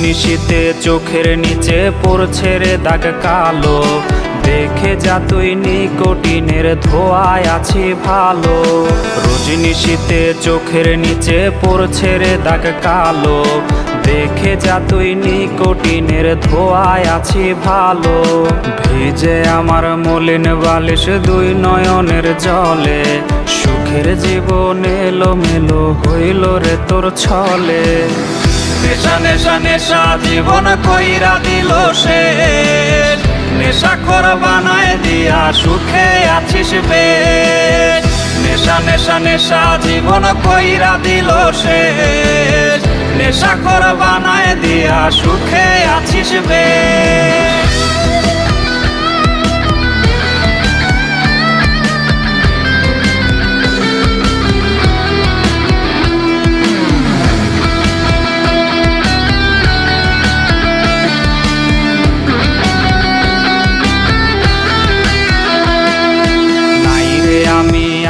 নিশীথে চোখের নিচে পড়ছে রে দাগ কালো, দেখে যা তুই নিকোটিনের ধোঁয়ায় আছি ভালো। রোজ নিশীথে চোখের নিচে পড়ছে রে দাগ কালো, দেখে যা তুই নিকোটিনের ধোঁয়ায় আছি ভালো। ভিজে আমার মলিন বালিশ দুই নয়নের জলে, সুখের জীবন এলোমেলো হইল রে তোর ছলে। নেশা নেশা নেশা জীবন কইরা দিল শেষ, নেশাখোর বানায় দিয়া সুখে আছিস বেশ। নেশা নেশা নেশা জীবন কইরা দিল শেষ, নেশাখোর বানায় দিয়া সুখে আছিস বেশ।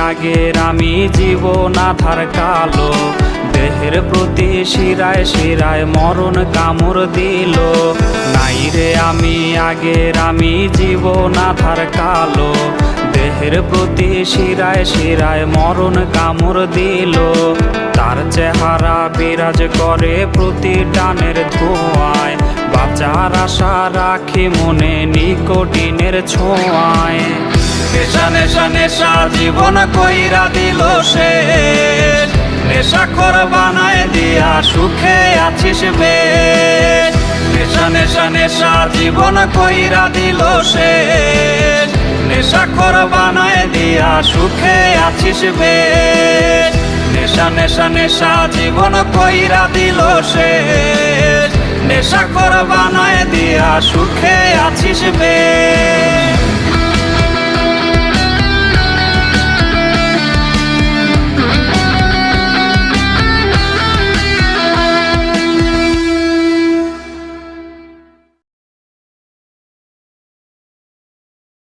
আগের আমি জীবন আধার কালো, দেহের প্রতি শিরায় শিরায় মরণ কামড় দিল। নাই রে আমি আগের আমি জীবন আধার কালো, দেহের প্রতি শিরায় শিরায় মরণ কামড় দিল। তার চেহারা বিরাজ করে প্রতি টানের ধোঁয়ায়, বাঁচার আশা রাখি মনে নিকোটিনের ছোঁয়ায়। নেশা নেশা নেশা জীবন কইরা দিল শেষ, নেশাখোর বানায় দিয়া সুখে আছিস বেশ। নেশা নেশা নেশা জীবন কইরা দিল শেষ, নেশাখোর বানায় দিয়া সুখে আছিস বেশ। নেশা নেশা নেশা জীবন কইরা দিল শেষ, নেশাখোর বানায় দিয়া সুখে আছিস বেশ।